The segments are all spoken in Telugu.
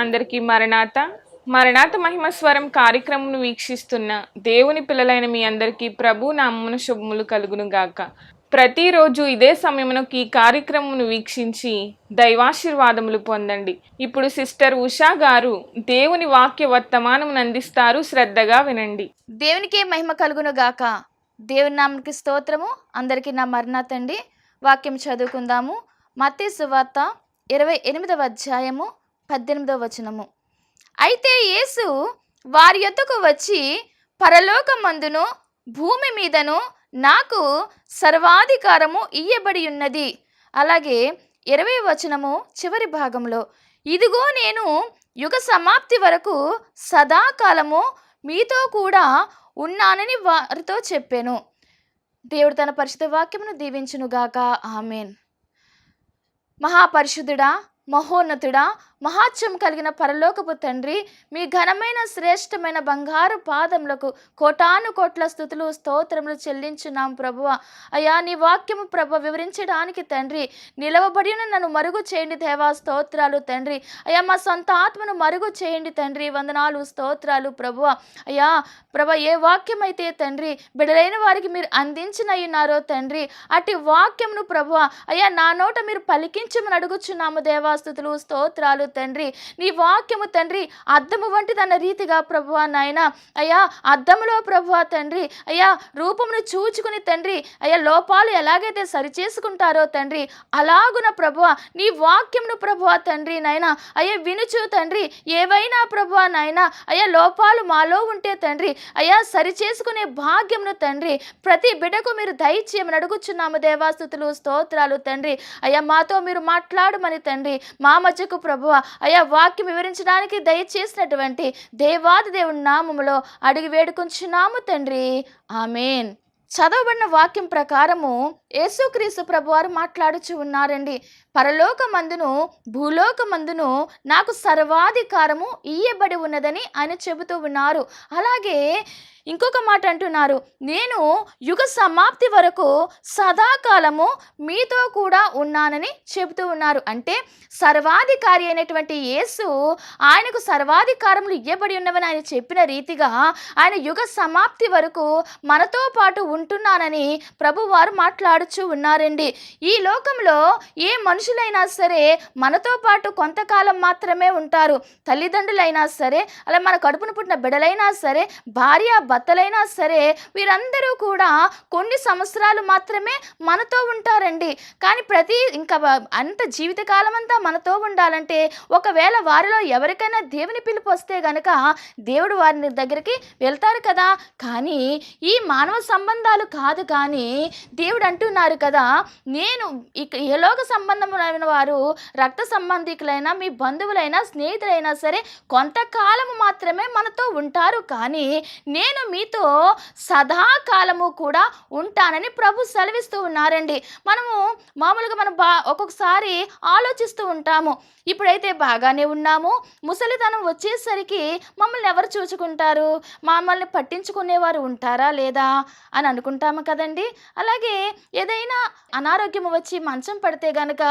అందరికీ మరణాత మరణాత మహిమ స్వరం కార్యక్రమం వీక్షిస్తున్న దేవుని పిల్లలైన మీ అందరికీ ప్రభు నామమున శుభములు కలుగును గాక. ప్రతిరోజు ఇదే సమయమునకు ఈ కార్యక్రమం వీక్షించి దైవాశీర్వాదములు పొందండి. ఇప్పుడు సిస్టర్ ఉషా గారు దేవుని వాక్య వర్తమానమును అందిస్తారు, శ్రద్ధగా వినండి. దేవునికే మహిమ కలుగును గాక. దేవుని నామనికి స్తోత్రము. అందరికీ నా మరణాతండి. వాక్యం చదువుకుందాము. మత్తయి సువార్త 28వ అధ్యాయము 18వ వచనము. అయితే యేసు వారి యొద్దకు వచ్చి, పరలోకమందును భూమి మీదను నాకు సర్వాధికారము ఇయ్యబడి ఉన్నది. అలాగే 20వ వచనము చివరి భాగంలో, ఇదిగో నేను యుగ సమాప్తి వరకు సదాకాలము మీతో కూడా ఉన్నానని వారితో చెప్పాను. దేవుడు తన పరిశుద్ధ వాక్యమును దీవించునుగాక. ఆమెన్. మహాపరిశుద్ధుడా, మహోన్నతుడా, మహాత్యం కలిగిన పరలోకపు తండ్రి, మీ ఘనమైన శ్రేష్టమైన బంగారు పాదములకు కోటాను కోట్ల స్తుతులు స్తోత్రములు చెల్లించున్నాం ప్రభువ. అయ్యా, నీ వాక్యము ప్రభు వివరించడానికి తండ్రి నిలవబడిన నన్ను మరుగు చేయండి దేవా, స్తోత్రాలు తండ్రి. అయ్యా, మా సొంత ఆత్మను మరుగు చేయండి తండ్రి, వందనాలు స్తోత్రాలు ప్రభువ. అయ్యా ప్రభ, ఏ వాక్యం అయితే తండ్రి బిడలైన వారికి మీరు అందించినయ్యున్నారో తండ్రి, అటు వాక్యమును ప్రభువ అయ్యా నా నోట మీరు పలికించమని అడుగుచున్నాము దేవా, స్తుతులు స్తోత్రాలు తండ్రి. నీ వాక్యము తండ్రి అద్దము వంటిదన్న రీతిగా ప్రభువ నాయన, అయ్యా అద్దములో ప్రభువ తండ్రి అయ్యా రూపమును చూచుకుని తండ్రి అయ్యా లోపాలు ఎలాగైతే సరిచేసుకుంటారో తండ్రి, అలాగున ప్రభువ నీ వాక్యమును ప్రభువ తండ్రి నాయన అయ్యా వినుచు తండ్రి, ఏవైనా ప్రభువ నాయన అయ్యా లోపాలు మాలో ఉంటే తండ్రి అయ్యా సరిచేసుకునే భాగ్యమును తండ్రి ప్రతి బిడ్డకు మీరు దయచేయమని అడుగుచున్నాము దేవా, స్తుతులు స్తోత్రాలు తండ్రి. అయ్యా మాతో మీరు మాట్లాడమని తండ్రి, మా మధ్యకు ప్రభువ అయ్యా వాక్యం వివరించడానికి దయచేసినటువంటి దేవాది దేవుని నామములో అడిగి వేడుకొంచున్నాము తండ్రి. ఆమెన్. చదవబడిన వాక్యం ప్రకారము యేసుక్రీస్తు ప్రభువారు మాట్లాడుచు ఉన్నారండి. పరలోకమందును భూలోకమందును నాకు సర్వాధికారము ఇయ్యబడి ఉన్నదని ఆయన చెబుతూ ఉన్నారు. అలాగే ఇంకొక మాట అంటున్నారు, నేను యుగ సమాప్తి వరకు సదాకాలము మీతో కూడా ఉన్నానని చెబుతూ ఉన్నారు. అంటే సర్వాధికారి అయినటువంటి యేసు ఆయనకు సర్వాధికారములు ఇవ్వబడి ఉన్నవని ఆయన చెప్పిన రీతిగా ఆయన యుగ సమాప్తి వరకు మనతో పాటు ఉంటున్నానని ప్రభువారు మాట్లాడుచూ ఉన్నారండి. ఈ లోకంలో ఏ మనుషులైనా సరే మనతో పాటు కొంతకాలం మాత్రమే ఉంటారు. తల్లిదండ్రులైనా సరే, అలా మన కడుపున పుట్టిన బిడ్డలైనా సరే, భార్య భర్తలైనా సరే, వీరందరూ కూడా కొన్ని సంవత్సరాలు మాత్రమే మనతో ఉంటారండి. కానీ ఇంకా అంత జీవితకాలం అంతా మనతో ఉండాలంటే ఒకవేళ వారిలో ఎవరికైనా దేవుని పిలుపు వస్తే గనక దేవుడు వారిని దగ్గరికి వెళ్తారు కదా. కానీ ఈ మానవ సంబంధాలు కాదు, కానీ దేవుడు అంటున్నారు కదా, నేను ఏ లోక సంబంధమైన వారు రక్త సంబంధికులైనా మీ బంధువులైనా స్నేహితులైనా సరే కొంతకాలము మాత్రమే మనతో ఉంటారు, కానీ నేను మీతో సదాకాలము కూడా ఉంటానని ప్రభు సెలవిస్తూ ఉన్నారండి. మనము మామూలుగా మనం ఒక్కొక్కసారి ఆలోచిస్తూ ఉంటాము, ఇప్పుడైతే బాగానే ఉన్నాము, ముసలితనం వచ్చేసరికి మమ్మల్ని ఎవరు చూసుకుంటారు, మమ్మల్ని పట్టించుకునేవారు ఉంటారా లేదా అని అనుకుంటాము కదండి. అలాగే ఏదైనా అనారోగ్యం వచ్చి మంచం పడితే గనక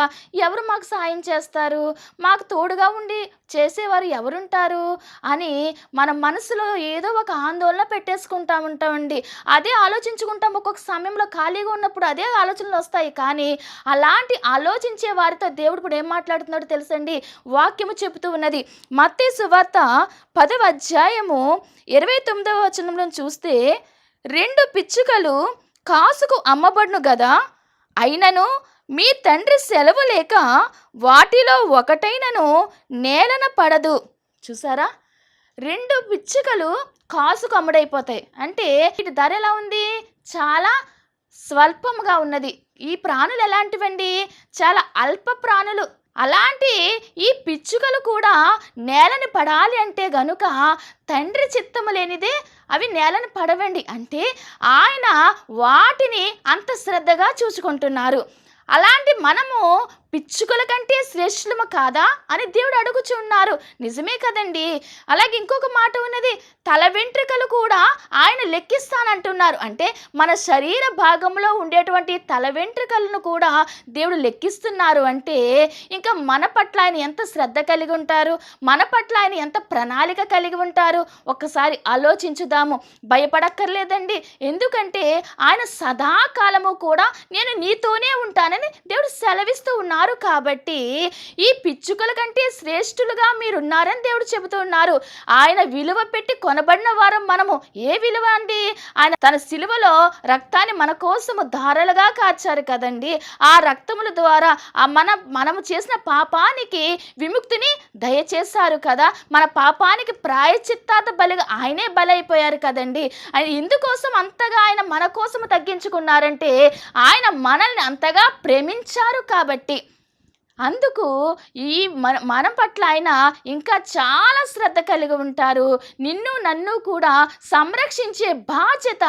ఎవరు మాకు సాయం చేస్తారు, మాకు తోడుగా ఉండి చేసేవారు ఎవరుంటారు అని మన మనసులో ఏదో ఒక ఆందోళన ఉంటామండి. అదే ఆలోచించుకుంటాం. ఒక్కొక్క సమయంలో ఖాళీగా ఉన్నప్పుడు అదే ఆలోచనలు వస్తాయి. కానీ అలాంటి ఆలోచించే వారితో దేవుడు ఇప్పుడు ఏం మాట్లాడుతున్నాడో తెలుసండి. వాక్యము చెబుతూ ఉన్నది. మత్తయి సువార్త 10వ అధ్యాయము 29వ వచనంలో చూస్తే, 2 పిచ్చుకలు కాసుకు అమ్మబడును గదా, అయినను మీ తండ్రి సెలవు లేక వాటిలో ఒకటైనను నేలన పడదు. చూసారా, 2 పిచ్చుకలు కాసుకు అమ్ముడైపోతాయి. అంటే వీటి ధర ఎలా ఉంది, చాలా స్వల్పంగా ఉన్నది. ఈ ప్రాణులు ఎలాంటివండి, చాలా అల్ప ప్రాణులు. అలాంటి ఈ పిచ్చుకలు కూడా నేలని పడాలి అంటే గనుక తండ్రి చిత్తము లేనిదే అవి నేలను పడవండి. అంటే ఆయన వాటిని అంత శ్రద్ధగా చూసుకుంటున్నారు. అలాంటి మనము పిచ్చుకల కంటే శ్రేష్ఠులము కాదా అని దేవుడు అడుగుచున్నారు. నిజమే కదండి. అలాగే ఇంకొక మాట ఉన్నది, తల వెంట్రుకలు కూడా ఆయన లెక్కిస్తానంటున్నారు. అంటే మన శరీర భాగంలో ఉండేటువంటి తల వెంట్రుకలను కూడా దేవుడు లెక్కిస్తున్నారు. అంటే ఇంకా మన పట్ల ఆయన ఎంత శ్రద్ధ కలిగి ఉంటారు, మన పట్ల ఆయన ఎంత ప్రణాళిక కలిగి ఉంటారు. ఒక్కసారి ఆలోచించుదాము. భయపడక్కర్లేదండి. ఎందుకంటే ఆయన సదాకాలము కూడా నేను నీతోనే ఉంటానని దేవుడు సెలవిస్తూ ఉన్నారు. కాబట్టి ఈ పిచ్చుకల కంటే శ్రేష్ఠులుగా మీరున్నారని దేవుడు చెబుతూ ఉన్నారు. ఆయన విలువ పెట్టి కొనబడిన వారం మనము. ఏ విలువ అండి? ఆయన తన సిలువలో రక్తాన్ని మన కోసము ధారలుగా కార్చారు కదండి. ఆ రక్తముల ద్వారా మనము చేసిన పాపానికి విముక్తిని దయచేశారు కదా. మన పాపానికి ప్రాయశ్చిత్తార్థ బలిగా ఆయనే బలైపోయారు కదండి. ఆయన ఎందుకోసం అంతగా ఆయన మన కోసము తగ్గించుకున్నారంటే ఆయన మనల్ని అంతగా ప్రేమించారు కాబట్టి. అందుకు ఈ మన పట్ల ఆయన ఇంకా చాలా శ్రద్ధ కలిగి ఉంటారు. నిన్ను నన్ను కూడా సంరక్షించే బాధ్యత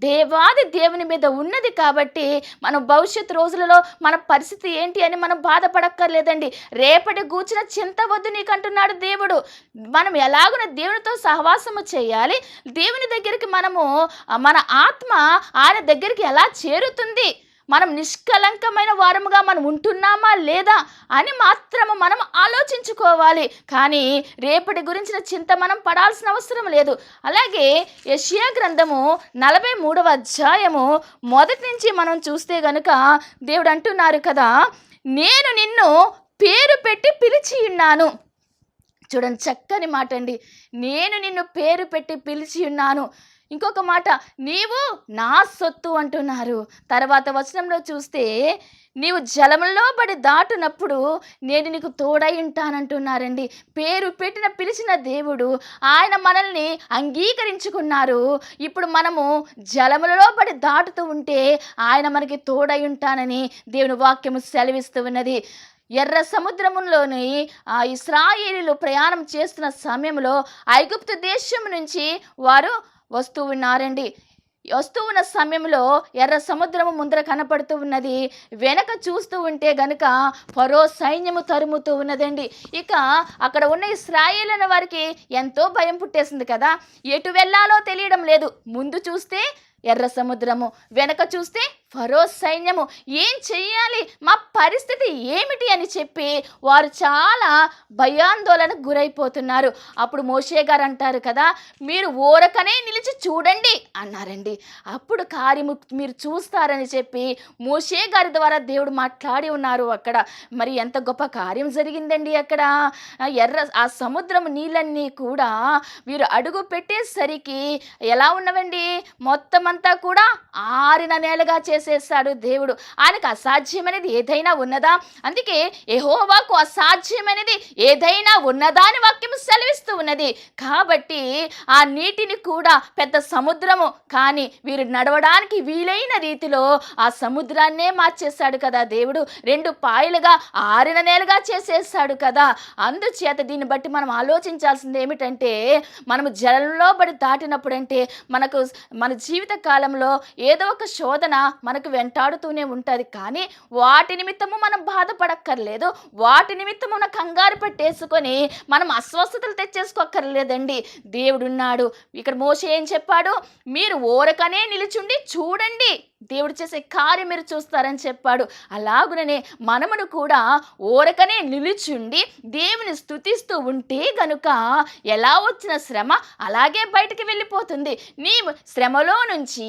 దేవాది దేవుని మీద ఉన్నది. కాబట్టి మనం భవిష్యత్తు రోజులలో మన పరిస్థితి ఏంటి అని మనం బాధపడక్కర్లేదండి. రేపటి గూర్చిన చింత వద్దు నీకంటున్నాడు దేవుడు. మనం ఎలాగున దేవునితో సహవాసము చేయాలి, దేవుని దగ్గరికి మన ఆత్మ ఆయన దగ్గరికి ఎలా చేరుతుంది, మనం నిష్కలంకమైన వారముగా మనం ఉంటున్నామా లేదా అని మాత్రము మనం ఆలోచించుకోవాలి. కానీ రేపటి గురించిన చింత మనం పడాల్సిన అవసరం లేదు. అలాగే యెషయా గ్రంథము 43వ అధ్యాయము 1 నుంచి మనం చూస్తే గనుక దేవుడు అంటున్నారు కదా, నేను నిన్ను పేరు పెట్టి పిలిచి ఉన్నాను. చూడండి, చక్కని మాట అండి. నేను నిన్ను పేరు పెట్టి పిలిచి ఉన్నాను. ఇంకొక మాట, నీవు నా సొత్తు అంటున్నారు. తర్వాత వచనంలో చూస్తే, నీవు జలములో పడి దాటునప్పుడు నేను నీకు తోడై ఉంటానంటున్నారండి. పేరు పెట్టిన పిలిచిన దేవుడు ఆయన మనల్ని అంగీకరించుకున్నారు. ఇప్పుడు మనము జలములలో పడి దాటుతూ ఉంటే ఆయన మనకి తోడై ఉంటానని దేవుని వాక్యము సెలవిస్తూ ఉన్నది. ఎర్ర సముద్రములోని ఇశ్రాయేలీయులు ప్రయాణం చేస్తున్న సమయంలో ఐగుప్తు దేశం నుంచి వారు వస్తూ ఉన్నారండి. వస్తూ ఉన్న సమయంలో ఎర్ర సముద్రము ముందర కనపడుతూ ఉన్నది. వెనక చూస్తూ ఉంటే గనుక ఫరో సైన్యము తరుముతూ ఉన్నదండి. ఇక అక్కడ ఉన్న ఇశ్రాయేలీయుల వారికి ఎంతో భయం పుట్టేసింది కదా. ఎటు వెళ్ళాలో తెలియడం లేదు. ముందు చూస్తే ఎర్ర సముద్రము, వెనక చూస్తే ఫరో సైన్యము. ఏం చెయ్యాలి, మా పరిస్థితి ఏమిటి అని చెప్పి వారు చాలా భయాందోళనకు గురైపోతున్నారు. అప్పుడు మోషే గారు అంటారు కదా, మీరు ఊరకనే నిలిచి చూడండి అన్నారండి. అప్పుడు కార్యము మీరు చూస్తారని చెప్పి మోషే గారి ద్వారా దేవుడు మాట్లాడి ఉన్నారు అక్కడ. మరి ఎంత గొప్ప కార్యం జరిగిందండి అక్కడ. ఆ సముద్రం నీళ్ళన్నీ కూడా వీరు అడుగు పెట్టేసరికి ఎలా ఉన్నవండి, మొత్తం అంతా కూడా ఆరిన నేలగా చేసేసాడు దేవుడు. ఆయనకు అసాధ్యమైనది ఏదైనా ఉన్నదా? అందుకే యెహోవాకు అసాధ్యమైనది ఏదైనా ఉన్నదా అని వాక్యం సెలవిస్తూ ఉన్నది. కాబట్టి ఆ నీటిని కూడా పెద్ద సముద్రము, కానీ వీరు నడవడానికి వీలైన రీతిలో ఆ సముద్రాన్నే మార్చేశాడు కదా దేవుడు. 2 పాయలుగా ఆరిన నేలగా చేసేసాడు కదా. అందుచేత దీన్ని బట్టి మనం ఆలోచించాల్సింది ఏమిటంటే, మనము జలంలో పడి దాటినప్పుడంటే మన జీవిత కాలంలో ఏదో ఒక శోధన మనకు వెంటాడుతూనే ఉంటుంది. కానీ వాటి నిమిత్తము మనం బాధపడక్కర్లేదు. వాటి నిమిత్తము మన కంగారు పెట్టేసుకొని మనం అస్వస్థతలు తెచ్చేసుకోక్కర్లేదండి. దేవుడున్నాడు. ఇక్కడ మోషే ఏం చెప్పాడు, మీరు ఓరకనే నిలుచుండి చూడండి, దేవుడు చేసే కార్యం మీరు చూస్తారని చెప్పాడు. అలాగుననే మనమును కూడా ఓరకనే నిలుచుండి దేవుని స్తుతిస్తూ ఉంటే గనుక ఎలా వచ్చిన శ్రమ అలాగే బయటికి వెళ్ళిపోతుంది. నీవు శ్రమలో నుంచి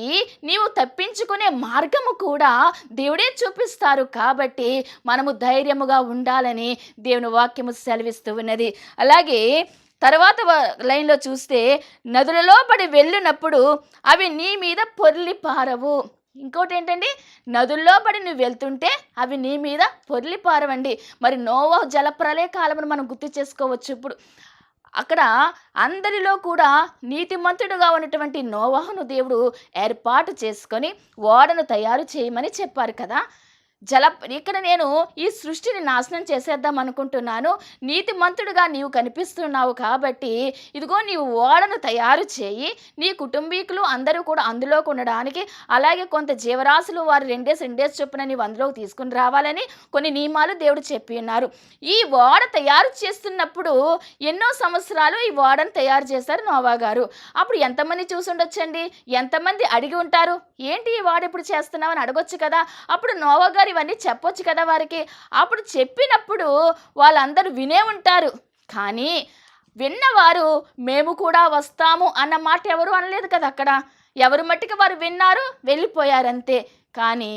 నీవు తప్పించుకునే మార్గము కూడా దేవుడే చూపిస్తారు. కాబట్టి మనము ధైర్యముగా ఉండాలని దేవుని వాక్యము సెలవిస్తూ ఉన్నది. అలాగే తర్వాత లైన్లో చూస్తే, నదులలో పడి వెళ్ళినప్పుడు అవి నీ మీద పొర్లి పారవు. ఇంకోటి ఏంటండి, నదుల్లో పడి నువ్వు వెళ్తుంటే అవి నీ మీద పొర్లి పారవండి. మరి నోవహు జలప్రలయ కాలమును మనం గుర్తు చేసుకోవచ్చు. ఇప్పుడు అక్కడ అందరిలో కూడా నీతిమంతుడుగా ఉన్నటువంటి నోవహును దేవుడు ఏర్పాటు చేసుకొని ఓడను తయారు చేయమని చెప్పారు కదా. ఇక్కడ నేను ఈ సృష్టిని నాశనం చేసేద్దాం అనుకుంటున్నాను, నీతిమంతుడుగా నీవు కనిపిస్తున్నావు కాబట్టి ఇదిగో నీవు ఓడను తయారు చేయి, నీ కుటుంబీకులు అందరూ కూడా అందులోకి ఉండడానికి, అలాగే కొంత జీవరాశులు వారు రెండేసి చొప్పున నీవు అందులోకి తీసుకుని రావాలని కొన్ని నియమాలు దేవుడు చెప్పి ఉన్నారు. ఈ ఓడ తయారు చేస్తున్నప్పుడు ఎన్నో సంవత్సరాలు ఈ ఓడను తయారు చేశారు నోవా గారు. అప్పుడు ఎంతమంది చూసి ఉండొచ్చండి, ఎంతమంది అడిగి ఉంటారు, ఏంటి ఈ ఓడ ఇప్పుడు చేస్తున్నామని అడగొచ్చు కదా. అప్పుడు నోవా గారు ఇవన్నీ చెప్పొచ్చు కదా వారికి. అప్పుడు చెప్పినప్పుడు వాళ్ళందరూ వినే ఉంటారు, కానీ విన్నవారు మేము కూడా వస్తాము అన్న మాట ఎవరు అనలేదు కదా. అక్కడ ఎవరు మట్టికి వారు విన్నారు, వెళ్ళిపోయారంతే. కానీ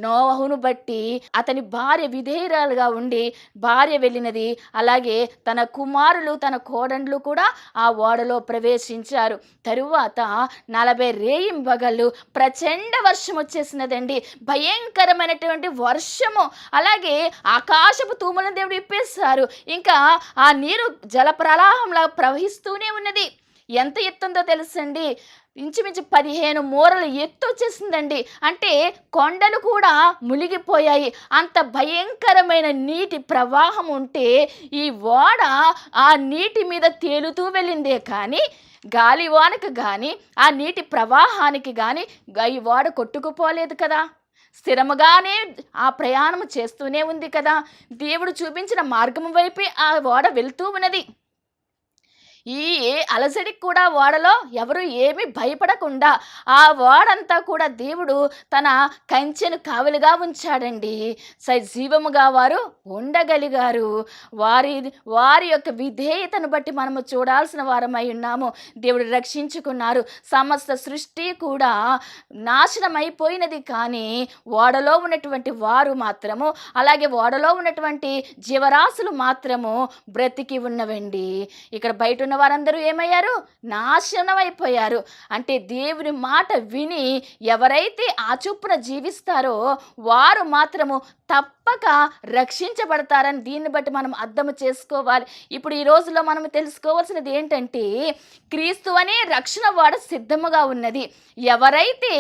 నోవహును బట్టి అతని భార్య విధేయురాలుగా ఉండి భార్య వెళ్ళినది, అలాగే తన కుమారులు తన కోడండ్లు కూడా ఆ ఓడలో ప్రవేశించారు. తరువాత 40 రేయింబగళ్ళు ప్రచండ వర్షం వచ్చేసినదండి, భయంకరమైనటువంటి వర్షము. అలాగే ఆకాశపు తూములను దేవుడు ఇప్పేశారు. ఇంకా ఆ నీరు జల ప్రవాహంలా ప్రవహిస్తూనే ఉన్నది. ఎంత ఎత్తుందో తెలుసండి, ఇంచుమించు 15 మూరలు ఎత్తు వచ్చేసిందండి. అంటే కొండలు కూడా మునిగిపోయాయి. అంత భయంకరమైన నీటి ప్రవాహం ఉంటే ఈ ఓడ ఆ నీటి మీద తేలుతూ వెళ్ళిందే కానీ గాలివానకు కానీ ఆ నీటి ప్రవాహానికి కానీ ఈ ఓడ కొట్టుకుపోలేదు కదా. స్థిరముగానే ఆ ప్రయాణం చేస్తూనే ఉంది కదా. దేవుడు చూపించిన మార్గం వైపే ఆ ఓడ వెళ్తూ ఉన్నది. ఈ అలసడికి కూడా ఓడలో ఎవరు ఏమీ భయపడకుండా ఆ ఓడంతా కూడా దేవుడు తన కంచెను కావలిగా ఉంచాడండి. సజీవముగా వారు ఉండగలిగారు. వారి యొక్క విధేయతను బట్టి మనము చూడాల్సిన వారమై ఉన్నాము. దేవుడు రక్షించుకున్నారు. సమస్త సృష్టి కూడా నాశనం అయిపోయినది, కానీ ఓడలో ఉన్నటువంటి వారు మాత్రము, అలాగే ఓడలో ఉన్నటువంటి జీవరాశులు మాత్రము బ్రతికి ఉన్నవండి. ఇక్కడ బయట ఉన్న వారందరూ ఏమయ్యారు, నాశనం అయిపోయారు. అంటే దేవుని మాట విని ఎవరైతే ఆ చొప్పున జీవిస్తారో వారు మాత్రము తప్పక రక్షించబడతారని దీన్ని బట్టి మనం అర్థం చేసుకోవాలి. ఇప్పుడు ఈ రోజుల్లో మనం తెలుసుకోవాల్సినది ఏంటంటే, క్రీస్తు అనే రక్షణ ఓడ సిద్ధముగా ఉన్నది. ఎవరైతే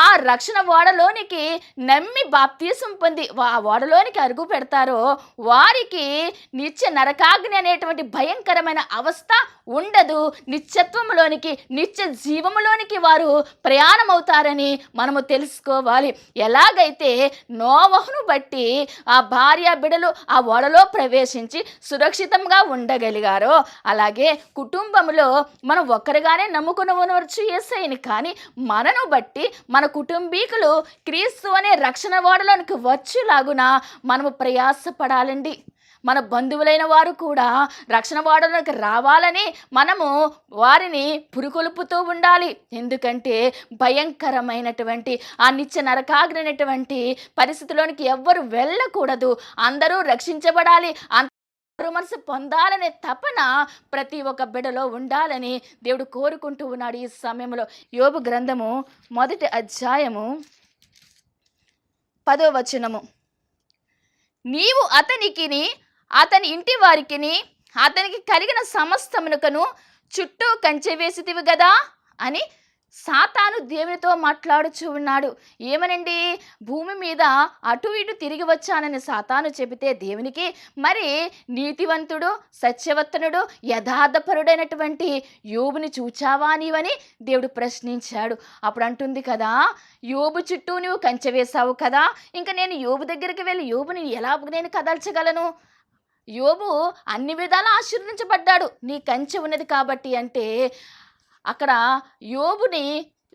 ఆ రక్షణ ఓడలోనికి నమ్మి బాప్తీసం పొంది ఆ ఓడలోనికి అడుగు పెడతారో వారికి నిత్య నరకాగ్ని అనేటువంటి భయంకరమైన అవస్థ ఉండదు. నిత్యత్వములోనికి, నిత్య జీవములోనికి వారు ప్రయాణమవుతారని మనము తెలుసుకోవాలి. ఎలాగైతే నోవహును బట్టి ఆ భార్య బిడ్డలు ఆ ఓడలో ప్రవేశించి సురక్షితంగా ఉండగలిగారో, అలాగే కుటుంబంలో మనం ఒక్కరిగానే నమ్ముకునవచ్చు యేసయ్యని, కానీ మనను బట్టి మన కుటుంబీకులు క్రీస్తు అనే రక్షణ ఓడలోనికి వచ్చేలాగున మనము ప్రయాసపడాలండి. మన బంధువులైన వారు కూడా రక్షణ ఓడలోకి రావాలని మనము వారిని పురుకొల్పుతూ ఉండాలి. ఎందుకంటే భయంకరమైనటువంటి ఆ నిత్య నరకాగ్నటువంటి పరిస్థితిలోనికి ఎవ్వరు వెళ్ళకూడదు. అందరూ రక్షించబడాలి, మనసు పొందాలనే తపన ప్రతి ఒక్క బిడ్డలో ఉండాలని దేవుడు కోరుకుంటూ ఉన్నాడు ఈ సమయంలో. యోబు గ్రంథము 1వ అధ్యాయము 10వ వచనము, నీవు అతనికిని అతని ఇంటి వారికిని అతనికి కలిగిన సమస్తమునకును చుట్టూ కంచె వేసితివి గదా అని సాతాను దేవునితో మాట్లాడుచూ ఉన్నాడు. ఏమనండి, భూమి మీద అటు ఇటు తిరిగి వచ్చానని సాతాను చెబితే దేవునికి, మరి నీతివంతుడు సత్యవత్తనుడు యథార్థపరుడైనటువంటి యోబుని చూచావా నీవని దేవుడు ప్రశ్నించాడు. అప్పుడు అంటుంది కదా, యోబు చుట్టూ నువ్వు కంచె వేశావు కదా, ఇంకా నేను యోబు దగ్గరికి వెళ్ళి యోబుని ఎలా నేను కదల్చగలను? యోబు అన్ని విధాలా ఆశీర్వదించబడ్డాడు నీ కంచె ఉన్నది కాబట్టి. అంటే అక్కడ యోబుని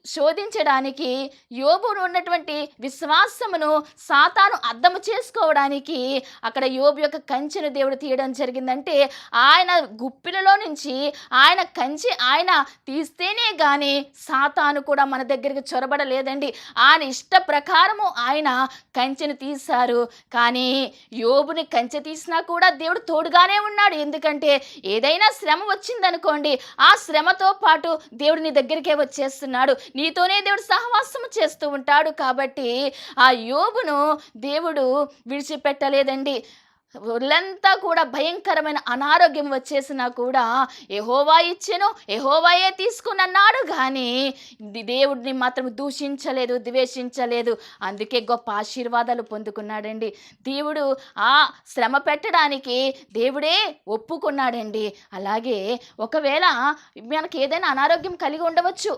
శోధించడానికి, యోబును ఉన్నటువంటి విశ్వాసమును సాతాను అర్థము చేసుకోవడానికి అక్కడ యోబు యొక్క కంచెను దేవుడు తీయడం జరిగిందంటే, ఆయన గుప్పిలలో నుంచి ఆయన కంచె ఆయన తీస్తేనే కానీ సాతాను కూడా మన దగ్గరికి చొరబడలేదండి. ఆయన ఇష్ట ప్రకారము ఆయన కంచెను తీశారు. కానీ యోబుని కంచె తీసినా కూడా దేవుడు తోడుగానే ఉన్నాడు. ఎందుకంటే ఏదైనా శ్రమ వచ్చిందనుకోండి, ఆ శ్రమతో పాటు దేవుడు నీ దగ్గరికే వచ్చేస్తున్నాడు, నీతోనే దేవుడు సహవాసము చేస్తూ ఉంటాడు. కాబట్టి ఆ యోబును దేవుడు విడిచిపెట్టలేదండి. ఒళ్ళంతా కూడా భయంకరమైన అనారోగ్యం వచ్చేసినా కూడా యెహోవా ఇచ్చెను, యెహోవాయే తీసుకునన్నాడు కానీ దేవుడిని మాత్రం దూషించలేదు, ద్వేషించలేదు. అందుకే గొప్ప ఆశీర్వాదాలు పొందుకున్నాడండి. దేవుడు ఆ శ్రమ పెట్టడానికి దేవుడే ఒప్పుకున్నాడండి. అలాగే ఒకవేళ మనకి ఏదైనా అనారోగ్యం కలిగి ఉండవచ్చు,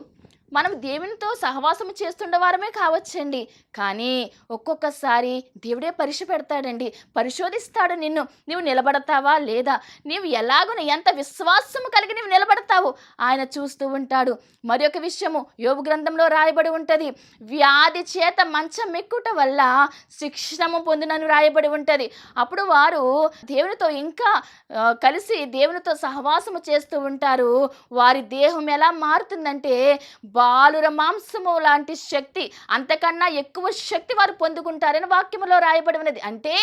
మనం దేవునితో సహవాసం చేస్తుండవారమే కావచ్చండి. కానీ ఒక్కొక్కసారి దేవుడే పరీక్ష పెడతాడండి, పరిశోధిస్తాడు నిన్ను. నీవు నిలబడతావా లేదా, నీవు ఎలాగున ఎంత విశ్వాసం కలిగి నీవు నిలబడతావు ఆయన చూస్తూ ఉంటాడు. మరి ఒక విషయము యోబు గ్రంథంలో రాయబడి ఉంటుంది, వ్యాధి చేత మంచం ఎక్కుట వల్ల శిక్షణము పొందినను రాయబడి ఉంటుంది. అప్పుడు వారు దేవునితో ఇంకా కలిసి దేవునితో సహవాసము చేస్తూ ఉంటారు. వారి దేహం ఎలా మారుతుందంటే బాలుర మాంసము లాంటి శక్తి, అంతకన్నా ఎక్కువ శక్తి వారు పొందుకుంటారని వాక్యములో రాయబడి ఉన్నది. అంటే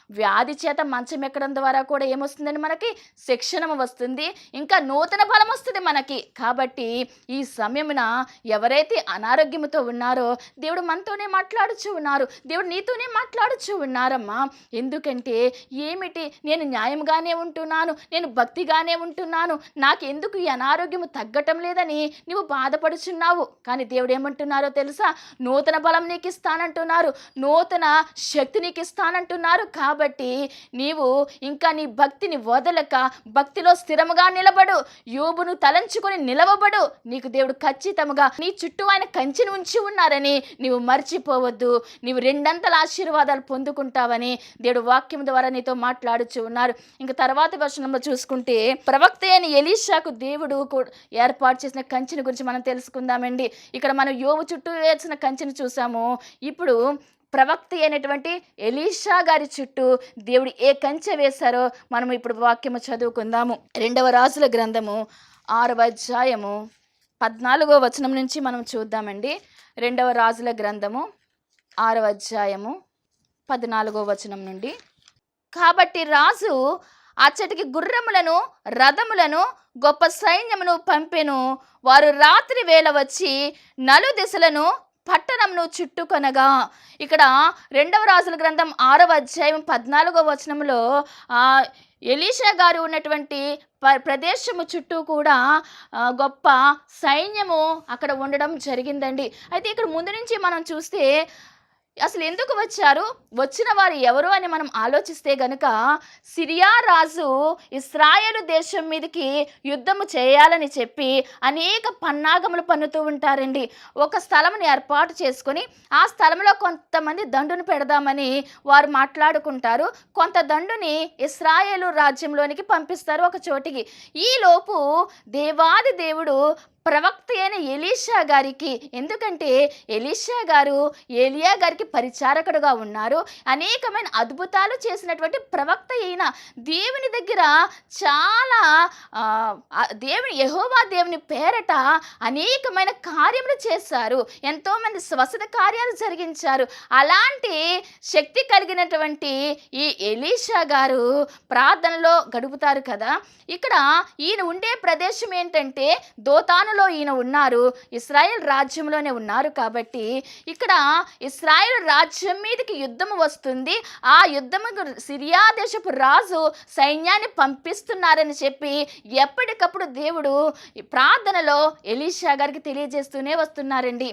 వ్యాధి చేత మంచం ఎక్కడం ద్వారా కూడా ఏమొస్తుందండి, మనకి శిక్షణ వస్తుంది, ఇంకా నూతన బలం వస్తుంది మనకి. కాబట్టి ఈ సమయమున ఎవరైతే అనారోగ్యంతో ఉన్నారో దేవుడు మనతోనే మాట్లాడుచు ఉన్నారు, దేవుడు నీతోనే మాట్లాడుచు ఉన్నారమ్మా. ఎందుకంటే ఏమిటి, నేను న్యాయంగానే ఉంటున్నాను, నేను భక్తిగానే ఉంటున్నాను, నాకెందుకు ఈ అనారోగ్యం తగ్గటం లేదని నువ్వు బాధపడుచున్నావు. కానీ దేవుడు ఏమంటున్నారో తెలుసా, నూతన బలం నీకు ఇస్తానంటున్నారు, నూతన శక్తి నీకు ఇస్తానంటున్నారు. కాబట్టి నీవు ఇంకా నీ భక్తిని వదలక భక్తిలో స్థిరముగా నిలబడు, యోబును తలంచుకొని నిలవబడు. నీకు దేవుడు ఖచ్చితంగా నీ చుట్టూ ఆయన కంచెను ఉంచి ఉన్నారని నీవు మర్చిపోవద్దు. నీవు రెండంతల ఆశీర్వాదాలు పొందుకుంటావని దేవుడు వాక్యం ద్వారా నీతో మాట్లాడుచు ఉన్నారు. ఇంకా తర్వాత వచనంలో చూసుకుంటే ప్రవక్త అయిన ఎలీషాకు దేవుడు ఏర్పాటు చేసిన కంచెను గురించి మనం తెలుసుకుందామండి. ఇక్కడ మనం యోబు చుట్టూ వేసిన కంచెను చూసాము. ఇప్పుడు ప్రవక్త అయినటువంటి ఎలీషా గారి చుట్టూ దేవుడు ఏ కంచె వేశారో మనం ఇప్పుడు వాక్యము చదువుకుందాము. 2వ రాజుల గ్రంథము 6వ అధ్యాయము 14వ వచనం నుంచి మనం చూద్దామండి. 2వ రాజుల గ్రంథము 6వ అధ్యాయము 14వ వచనం నుండి. కాబట్టి రాజు అచ్చటికి గుర్రములను రథములను గొప్ప సైన్యమును పంపెను. వారు రాత్రి వేళ వచ్చి నలుదిశలను పట్టణంను చుట్టుకొనగా. ఇక్కడ 2వ రాజుల గ్రంథం 6వ అధ్యాయం 14వ వచనంలో ఎలీషా గారు ఉన్నటువంటి ప్రదేశము చుట్టూ కూడా గొప్ప సైన్యము అక్కడ ఉండడం జరిగిందండి. అయితే ఇక్కడ ముందు నుంచి మనం చూస్తే అసలు ఎందుకు వచ్చారు, వచ్చిన వారు ఎవరు అని మనం ఆలోచిస్తే గనుక సిరియా రాజు ఇశ్రాయేలు దేశం మీదకి యుద్ధము చేయాలని చెప్పి అనేక పన్నాగములు పన్నుతూ ఉంటారండి. ఒక స్థలముని ఏర్పాటు చేసుకొని ఆ స్థలంలో కొంతమంది దండును పెడదామని వారు మాట్లాడుకుంటారు. కొంత దండుని ఇశ్రాయేలు రాజ్యంలోనికి పంపిస్తారు ఒక చోటికి. ఈలోపు దేవాది దేవుడు ప్రవక్త అయిన ఎలీషా గారికి, ఎందుకంటే ఎలీషా గారు ఏలియా గారికి పరిచారకుడుగా ఉన్నారు, అనేకమైన అద్భుతాలు చేసినటువంటి ప్రవక్త అయిన దేవుని దగ్గర చాలా దేవుని యెహోవా దేవుని పేరట అనేకమైన కార్యములు చేశారు, ఎంతోమంది స్వస్థత కార్యాలు జరిగించారు. అలాంటి శక్తి కలిగినటువంటి ఈ ఎలీషా గారు ప్రార్థనలో గడుపుతారు కదా. ఇక్కడ ఈయన ఉండే ప్రదేశం ఏంటంటే దోతాను ఈయన ఉన్నారు, ఇశ్రాయేల్ రాజ్యంలోనే ఉన్నారు. కాబట్టి ఇక్కడ ఇశ్రాయేల్ రాజ్యం మీదకి యుద్ధం వస్తుంది. ఆ యుద్ధము సిరియా దేశపు రాజు సైన్యాన్ని పంపిస్తున్నారని చెప్పి ఎప్పటికప్పుడు దేవుడు ప్రార్థనలో ఎలీషా గారికి తెలియజేస్తూనే వస్తున్నారండి.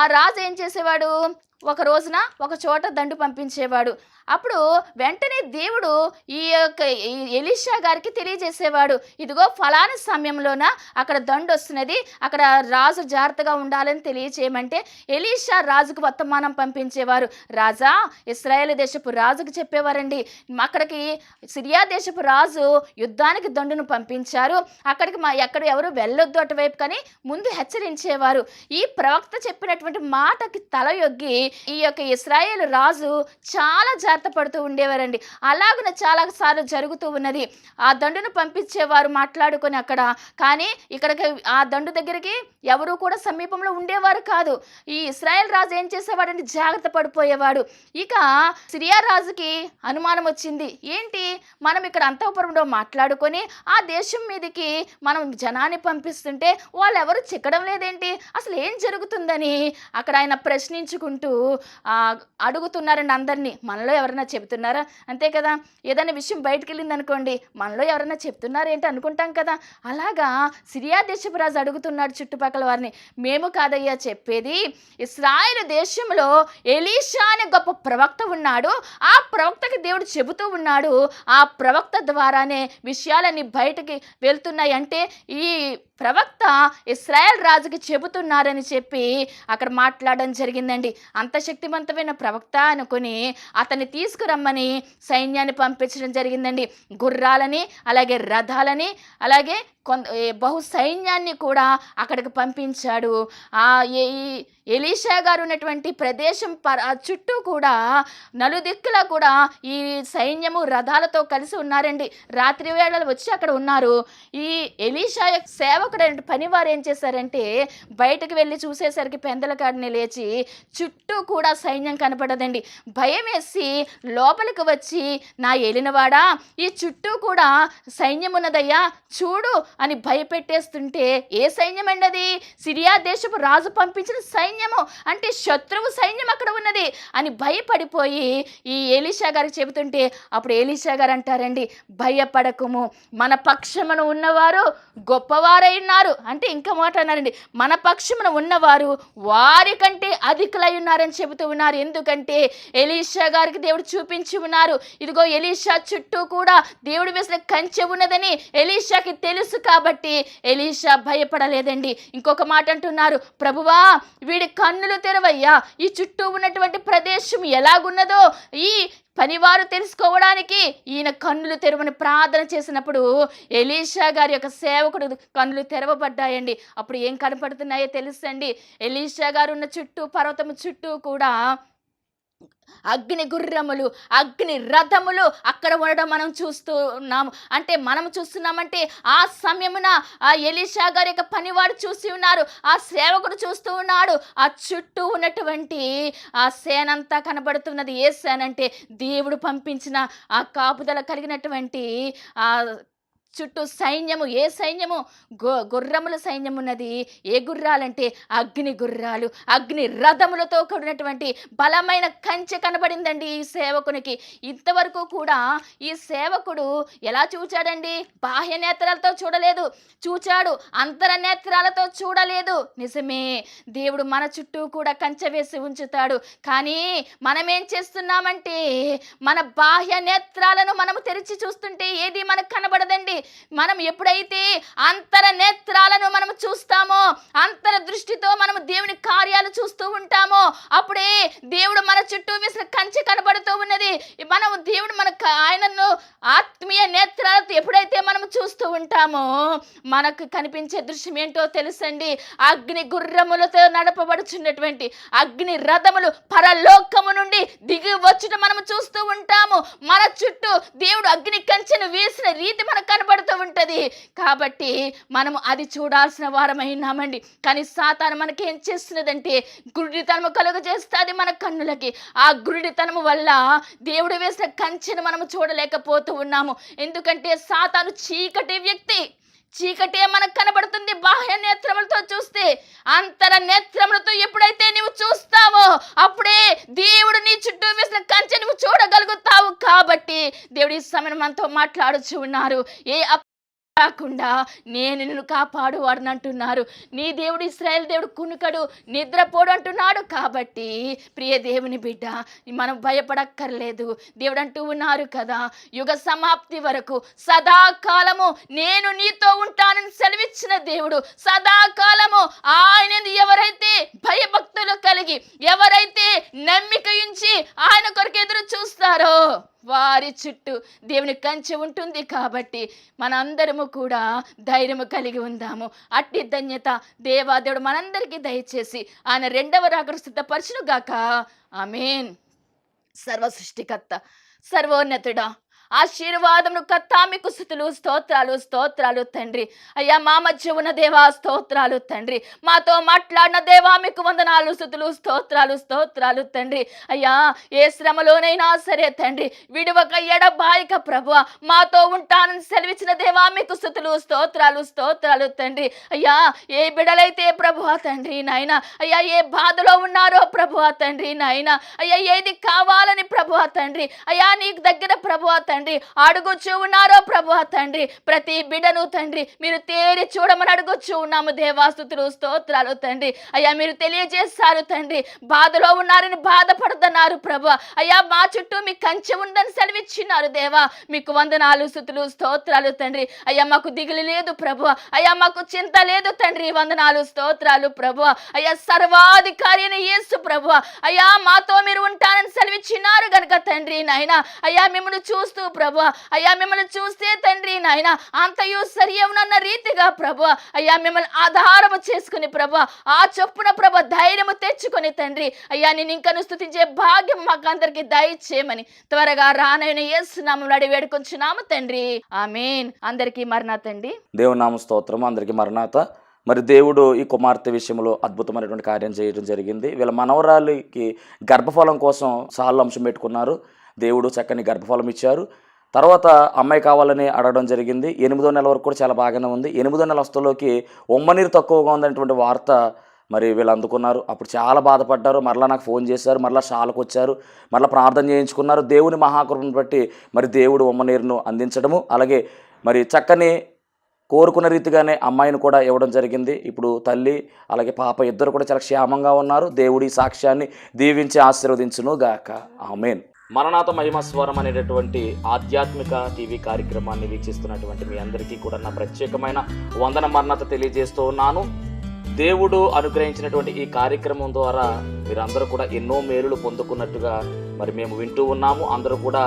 ఆ రాజు ఏం చేసేవాడు, ఒక రోజున ఒక చోట దండు పంపించేవాడు. అప్పుడు వెంటనే దేవుడు ఈ యొక్క ఎలీషా గారికి తెలియజేసేవాడు, ఇదిగో ఫలానా సమయంలోన అక్కడ దండు వస్తున్నది, అక్కడ రాజు జాగ్రత్తగా ఉండాలని తెలియచేయమంటే ఎలీషా రాజుకు వర్తమానం పంపించేవారు. రాజా, ఇశ్రాయేల్ దేశపు రాజుకు చెప్పేవారండి, అక్కడికి సిరియా దేశపు రాజు యుద్ధానికి దండును పంపించారు, అక్కడికి ఎక్కడ ఎవరు వెళ్ళొద్దు అటువైపు కానీ ముందు హెచ్చరించేవారు. ఈ ప్రవక్త చెప్పినటువంటి మాటకి తల యొగ్గి ఈ యొక్క ఇశ్రాయేల్ రాజు చాలా జాగ్రత్త పడుతూ ఉండేవారండి. అలాగున చాలా సార్లు జరుగుతూ ఉన్నది. ఆ దండును పంపించేవారు మాట్లాడుకొని అక్కడ, కానీ ఇక్కడికి ఆ దండు దగ్గరికి ఎవరు కూడా సమీపంలో ఉండేవారు కాదు. ఈ ఇశ్రాయేల్ రాజు ఏం చేసేవాడంటే జాగ్రత్త పడిపోయేవాడు. ఇక సిరియా రాజుకి అనుమానం వచ్చింది, ఏంటి మనం ఇక్కడ అంతఃపురంలో మాట్లాడుకొని ఆ దేశం మీదకి మనం జనాన్ని పంపిస్తుంటే వాళ్ళు ఎవరు చిక్కడం లేదేంటి, అసలు ఏం జరుగుతుందని అక్కడ ఆయన ప్రశ్నించుకుంటూ అడుగుతున్నారండి అందరినీ, మనలో ఎవరైనా చెబుతున్నారా? అంతే కదా, ఏదైనా విషయం బయటకు వెళ్ళింది అనుకోండి, మనలో ఎవరైనా చెప్తున్నారు ఏంటి అనుకుంటాం కదా. అలాగా సిరియా దేశపు రాజు అడుగుతున్నాడు చుట్టుపక్కల వారిని, మేము కాదయ్యా చెప్పేది, ఇశ్రాయేలు దేశంలో ఎలీషా అనే గొప్ప ప్రవక్త ఉన్నాడు, ఆ ప్రవక్తకి దేవుడు చెబుతూ ఉన్నాడు, ఆ ప్రవక్త ద్వారానే విషయాలన్నీ బయటకి వెళ్తున్నాయి అంటే ఈ ప్రవక్త ఇశ్రాయేల్ రాజుకి చెబుతున్నారని చెప్పి అక్కడ మాట్లాడడం జరిగిందండి. అంత శక్తివంతమైన ప్రవక్త అనుకుని అతన్ని తీసుకురమ్మని సైన్యాన్ని పంపించడం జరిగిందండి. గుర్రాలని, అలాగే రథాలని, అలాగే బహు సైన్యాన్ని కూడా అక్కడికి పంపించాడు. ఎలీషా గారు ఉన్నటువంటి ప్రదేశం చుట్టూ కూడా నలుదిక్కులా కూడా ఈ సైన్యము రథాలతో కలిసి ఉన్నారండి. రాత్రి వేళలు వచ్చి అక్కడ ఉన్నారు. ఈ ఎలీషా యొక్క సేవకుడైన పనివారు ఏం చేశారంటే బయటకు వెళ్ళి చూసేసరికి పెందల కాడిని లేచి చుట్టూ కూడా సైన్యం కనపడదండి. భయం వేసి లోపలికి వచ్చి, నా ఏలినవాడా, ఈ చుట్టూ కూడా సైన్యం ఉన్నదయ్యా చూడు అని భయపెట్టేస్తుంటే, ఏ సైన్యం అండి అది? సిరియా దేశపు రాజు పంపించిన సైన్యము, అంటే శత్రువు సైన్యం అక్కడ ఉన్నది అని భయపడిపోయి ఈ ఎలీషా గారికి చెబుతుంటే, అప్పుడు ఎలీషా గారు అంటారండి, భయపడకుము, మన పక్షమున ఉన్నవారు గొప్పవారై ఉన్నారు. అంటే ఇంకా మాట అన్నారండి, మన పక్షమున ఉన్నవారు వారి కంటే అధికులై ఉన్నారని చెబుతూ ఉన్నారు. ఎందుకంటే ఎలీషా గారికి దేవుడు చూపించి ఉన్నారు, ఇదిగో ఎలీషా చుట్టూ కూడా దేవుడు వేసిన కంచె ఉన్నదని ఎలీషాకి తెలుసు కాబట్టి ఎలీషా భయపడలేదండి. ఇంకొక మాట అంటున్నారు, ప్రభువా వీడి కన్నులు తెరవయ్యా, ఈ చుట్టూ ఉన్నటువంటి ప్రదేశం ఎలాగున్నదో ఈ పనివారు తెలుసుకోవడానికి ఈయన కన్నులు తెరవని ప్రార్థన చేసినప్పుడు ఎలీషా గారి యొక్క సేవకుడు కన్నులు తెరవబడ్డాయండి. అప్పుడు ఏం కనపడుతున్నాయో తెలుసండి, ఎలీషా గారు ఉన్న చుట్టూ పర్వతము చుట్టూ కూడా అగ్ని గుర్రములు, అగ్ని రథములు అక్కడ ఉండడం మనం చూస్తూ ఉన్నాము. అంటే మనం చూస్తున్నామంటే ఆ సమయమున ఆ ఎలీషా గారి యొక్క పనివాడు చూసి ఉన్నారు, ఆ సేవకుడు చూస్తూ ఉన్నాడు. ఆ చుట్టూ ఉన్నటువంటి ఆ సేనంతా కనబడుతున్నది. ఏ సేన అంటే దేవుడు పంపించిన ఆ కాపుదల కలిగినటువంటి ఆ చుట్టూ సైన్యము. ఏ సైన్యము? గుర్రముల సైన్యం ఉన్నది. ఏ గుర్రాలంటే అగ్ని గుర్రాలు, అగ్ని రథములతో కూడినటువంటి బలమైన కంచె కనబడిందండి ఈ సేవకునికి. ఇంతవరకు కూడా ఈ సేవకుడు ఎలా చూచాడండి? బాహ్య నేత్రాలతో చూడలేదు, చూచాడు, అంతర నేత్రాలతో చూడలేదు. నిజమే, దేవుడు మన చుట్టూ కూడా కంచె వేసి ఉంచుతాడు. కానీ మనం ఏం చేస్తున్నామంటే మన బాహ్య నేత్రాలను మనము తెరిచి చూస్తుంటే ఏది మనకు కనబడదండి. మనం ఎప్పుడైతే అంతర నేత్రాలను మనం చూస్తామో, అంతర దృష్టితో మనము దేవుని కార్యాలు చూస్తూ ఉంటామో, అప్పుడే దేవుడు మన చుట్టూ వేసిన కంచె కనబడుతూ ఉన్నది. మనం దేవుడు ఆయనను ఆత్మీయ నేత్రాలతో ఎప్పుడైతే మనం చూస్తూ ఉంటామో మనకు కనిపించే దృశ్యం ఏంటో తెలుసండి. అగ్ని గుర్రములతో నడపబడుచున్నటువంటి అగ్ని రథములు పరలోకము నుండి దిగి వచ్చుట మనం చూస్తూ ఉంటాము. మన చుట్టూ దేవుడు అగ్ని కంచెను వేసిన రీతి మనకు కనబడుతూ ఉంటది. కాబట్టి మనము అది చూడాల్సిన వారమై ఉన్నామండి. కానీ సాతాను మనకేం చేస్తున్నదంటే గురుడితనము కలుగ చేస్తుంది మన కన్నులకి. ఆ గురుడితనము వల్ల దేవుడు వేసిన కంచెను మనము చూడలేకపోతూ ఉన్నాము. ఎందుకంటే సాతాను చీకటి వ్యక్తి. చీకటే మనకు కనబడుతుంది బాహ్య నేత్రములతో చూస్తే. అంతర నేత్రములతో ఎప్పుడైతే నువ్వు చూస్తావో అప్పుడే దేవుడు నీ చుట్టూ వేసిన కంచె నువ్వు చూడగలుగుతావు. కాబట్టి దేవుడు ఈ సమయం మనతో మాట్లాడుచు ఉన్నారు. ఏ కాకుండా నేను నిన్ను కాపాడువాడని అంటున్నారు. నీ దేవుడు ఇశ్రాయేలు దేవుడు కునుకడు, నిద్రపోడు అంటున్నాడు. కాబట్టి ప్రియ దేవుని బిడ్డ, మనం భయపడక్కర్లేదు. దేవుడు అంటూ ఉన్నారు కదా, యుగ సమాప్తి వరకు సదాకాలము నేను నీతో ఉంటానని సెలవిచ్చిన దేవుడు. సదాకాలము ఆయన ఎవరైతే భయభక్తులు కలిగి, ఎవరైతే నమ్మిక ఉంచి ఆయన కొరకు ఎదురు చూస్తారో వారి చుట్టూ దేవుని కంచె ఉంటుంది. కాబట్టి మనందరము కూడా ధైర్యము కలిగి ఉందాము. అట్టి ధన్యత దేవాదేవుడు మనందరికీ దయచేసి ఆయన రెండవ రాకడ సిద్ధపరచును గాక. ఆమేన్. సర్వ సృష్టికర్త, సర్వోన్నతుడా, ఆశీర్వాదమును కర్తా మీకు స్తుతులు స్తోత్రాలు తండ్రి. అయ్యా మా మధ్య ఉన్న దేవా స్తోత్రాలు తండ్రి. మాతో మాట్లాడిన దేవా మీకు వందనాలు స్తుతులు స్తోత్రాలు తండ్రి. అయ్యా ఏ శ్రమలోనైనా సరే తండ్రి విడువక ఎడబాయక ప్రభువా మాతో ఉంటానని సెలవిచ్చిన దేవా మీకు స్తుతులు స్తోత్రాలు తండ్రి. అయ్యా ఏ బిడలైతే ప్రభువా తండ్రి నాయన అయ్యా ఏ బాధలో ఉన్నారో ప్రభువా తండ్రి నాయన అయ్యా ఏది కావాలని ప్రభువా తండ్రి అయ్యా నీకు దగ్గర ప్రభువా తండ్రి అడుగుచూ ఉన్నారో ప్రభువా తండ్రి ప్రతి బిడను తండ్రి మీరు తేరి చూడమని అడుగుచూ ఉన్నాము దేవా స్తోత్రాలు తండ్రి. అయ్యా మీరు తెలియజేస్తారు తండ్రి బాధలో ఉన్నారని బాధపడుతున్నారు ప్రభువా అయ్యా మా చుట్టూ మీ కంచె ఉందని సెలవిచ్చినారు దేవా మీకు వందనాలు స్తోత్రాలు తండ్రి. అయ్యా మాకు దిగులు లేదు ప్రభువా అయ్యా మాకు చింత లేదు తండ్రి వందనాలు స్తోత్రాలు ప్రభువా అయ్యా సర్వాధికారి అయిన యేసు ప్రభువా అయ్యా మాతో మీరు ఉంటానని సెలవిచ్చినారు గనుక తండ్రి నాయన అయ్యా మిమ్మల్ని చూస్తూ ప్రభువా అయ్యా మిమ్మల్ని చూస్తే తండ్రి నాయన అంతయు సరియవునన్న రీతిగా ప్రభువా అయ్యా మిమ్మల్ని ఆధారము చేసుకుని ప్రభువా ఆ చొప్పున ప్రభు ధైర్యము తెచ్చుకొని తండ్రి అయ్యా నేను ఇంకను స్తుతించే భాగ్యం మాకు అందరికి దయచేయమని త్వరగా రానైన యేసు నామములో అడిగి వేడుకొంచున్నాము తండ్రి ఆమేన్. అందరికీ మరణాత అండి. దేవుని నామ స్తోత్రం. అందరికీ మరణాత. మరి దేవుడు ఈ కుమార్తె విషయంలో అద్భుతమైనటువంటి కార్యం చేయడం జరిగింది. వీళ్ళ మనవరాలికి గర్భఫలం కోసం సాళ్ళు అంశం పెట్టుకున్నారు. దేవుడు చక్కని గర్భఫలం ఇచ్చారు. తర్వాత అమ్మాయి కావాలని అడగడం జరిగింది. 8వ నెల వరకు కూడా చాలా బాగానే ఉంది. 8వ నెల వస్తులోకి ఉమ్మనీరు తక్కువగా ఉందనేటువంటి వార్త మరి వీళ్ళు అందుకున్నారు. అప్పుడు చాలా బాధపడ్డారు. మరలా నాకు ఫోన్ చేశారు. మరలా షాలకు వచ్చారు. మరలా ప్రార్థన చేయించుకున్నారు. దేవుని మహాకృపను బట్టి మరి దేవుడు ఉమ్మనీరును అందించడము అలాగే మరి చక్కని కోరుకున్న రీతిగానే అమ్మాయిని కూడా ఇవ్వడం జరిగింది. ఇప్పుడు తల్లి అలాగే పాప ఇద్దరు కూడా చాలా క్షేమంగా ఉన్నారు. దేవుడి సాక్ష్యాన్ని దీవించి ఆశీర్వదించును గాక ఆమేన్. మరణాత మహిమస్వరం అనేటటువంటి ఆధ్యాత్మిక టీవీ కార్యక్రమాన్ని వీక్షిస్తున్నటువంటి మీ అందరికీ కూడా నా ప్రత్యేకమైన వందన మరణాత తెలియజేస్తూ ఉన్నాను. దేవుడు అనుగ్రహించినటువంటి ఈ కార్యక్రమం ద్వారా మీరందరూ కూడా ఎన్నో మేలులు పొందుకున్నట్టుగా మరి మేము వింటూ ఉన్నాము. అందరూ కూడా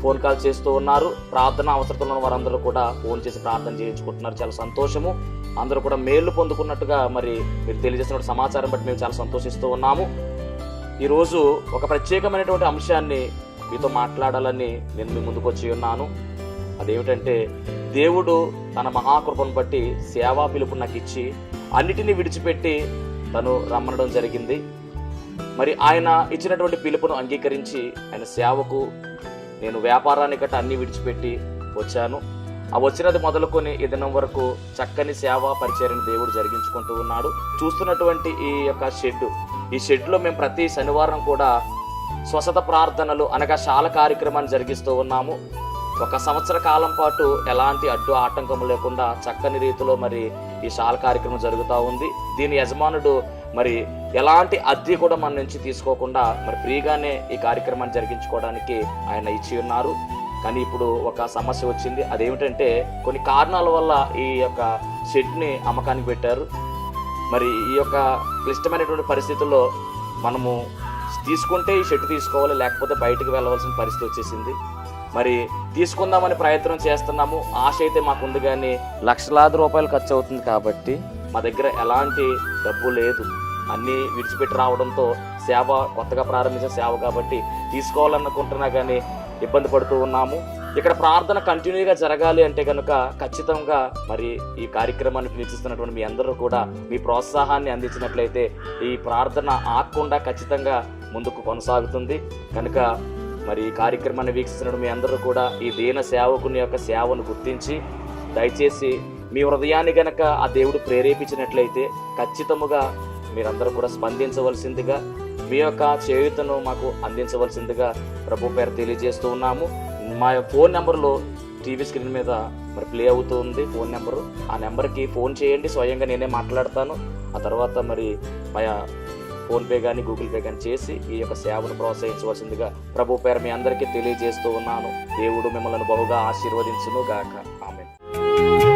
ఫోన్ కాల్ చేస్తూ ఉన్నారు. ప్రార్థన అవసరతలో ఉన్న వారందరూ కూడా ఫోన్ చేసి ప్రార్థన చేయించుకుంటున్నారు. చాలా సంతోషము. అందరూ కూడా మేలు పొందుకున్నట్టుగా మరి మీరు తెలియజేసిన సమాచారం బట్టి మేము చాలా సంతోషిస్తూ ఉన్నాము. ఈరోజు ఒక ప్రత్యేకమైనటువంటి అంశాన్ని మీతో మాట్లాడాలని నేను మీ ముందుకు వచ్చి ఉన్నాను. అదేమిటంటే దేవుడు తన మహాకృపను బట్టి సేవా పిలుపు నాకు ఇచ్చి అన్నిటినీ విడిచిపెట్టి తను రమ్మనడం జరిగింది. మరి ఆయన ఇచ్చినటువంటి పిలుపును అంగీకరించి ఆయన సేవకు నేను వ్యాపారాన్ని గట్ట అన్ని విడిచిపెట్టి వచ్చాను. ఆ వచ్చినది మొదలుకొని ఈ దినం వరకు చక్కని సేవా పరిచర్యను దేవుడు జరిగించుకుంటూ ఉన్నాడు. చూస్తున్నటువంటి ఈ యొక్క ఈ షెడ్లో మేము ప్రతి శనివారం కూడా స్వస్థత ప్రార్థనలు అనగా శాల కార్యక్రమాన్ని జరిగిస్తూ ఉన్నాము. 1 సంవత్సర కాలం పాటు ఎలాంటి అడ్డు ఆటంకము లేకుండా చక్కని రీతిలో మరి ఈ శాల కార్యక్రమం జరుగుతూ ఉంది. దీని యజమానుడు మరి ఎలాంటి అద్దె కూడా మన నుంచి తీసుకోకుండా మరి ఫ్రీగానే ఈ కార్యక్రమాన్ని జరిగించుకోవడానికి ఆయన ఇచ్చి ఉన్నారు. కానీ ఇప్పుడు ఒక సమస్య వచ్చింది. అదేమిటంటే కొన్ని కారణాల వల్ల ఈ యొక్క షెడ్ని అమ్మకానికి పెట్టారు. మరి ఈ యొక్క క్లిష్టమైనటువంటి పరిస్థితుల్లో మనము తీసుకుంటే ఈ షెడ్ తీసుకోవాలి, లేకపోతే బయటకు వెళ్ళవలసిన పరిస్థితి వచ్చేసింది. మరి తీసుకుందామని ప్రయత్నం చేస్తున్నాము. ఆశ అయితే మాకుంది, కానీ లక్షలాది రూపాయలు ఖర్చు అవుతుంది కాబట్టి మా దగ్గర ఎలాంటి డబ్బు లేదు. అన్నీ విడిచిపెట్టి రావడంతో సేవ కొత్తగా ప్రారంభించిన సేవ కాబట్టి తీసుకోవాలనుకుంటున్నా కానీ ఇబ్బంది పడుతూ ఉన్నాము. ఇక్కడ ప్రార్థన కంటిన్యూగా జరగాలి అంటే కనుక ఖచ్చితంగా మరి ఈ కార్యక్రమాన్ని వీక్షిస్తున్నటువంటి మీ అందరూ కూడా మీ ప్రోత్సాహాన్ని అందించినట్లయితే ఈ ప్రార్థన ఆగకుండా ఖచ్చితంగా ముందుకు కొనసాగుతుంది. కనుక మరి ఈ కార్యక్రమాన్ని వీక్షిస్తున్న మీ అందరూ కూడా ఈ దీన సేవకుని యొక్క సేవను గుర్తించి దయచేసి మీ హృదయాన్ని గనక ఆ దేవుడు ప్రేరేపించినట్లయితే ఖచ్చితముగా మీరందరూ కూడా స్పందించవలసిందిగా మీ యొక్క చేయూతను మాకు అందించవలసిందిగా ప్రభు పేరు తెలియజేస్తూ ఉన్నాము. మా ఫోన్ నెంబర్లో టీవీ స్క్రీన్ మీద మరి ప్లే అవుతూ ఉంది ఫోన్ నెంబరు. ఆ నెంబర్కి ఫోన్ చేయండి, స్వయంగా నేనే మాట్లాడతాను. ఆ తర్వాత మరి మా ఫోన్పే కానీ గూగుల్ పే కానీ చేసి ఈ యొక్క సేవను ప్రోత్సహించవలసిందిగా ప్రభు పేరు మీ అందరికీ తెలియజేస్తూ ఉన్నాను. దేవుడు మిమ్మల్ని బహుగా ఆశీర్వదించును గాక. ఆమేన్.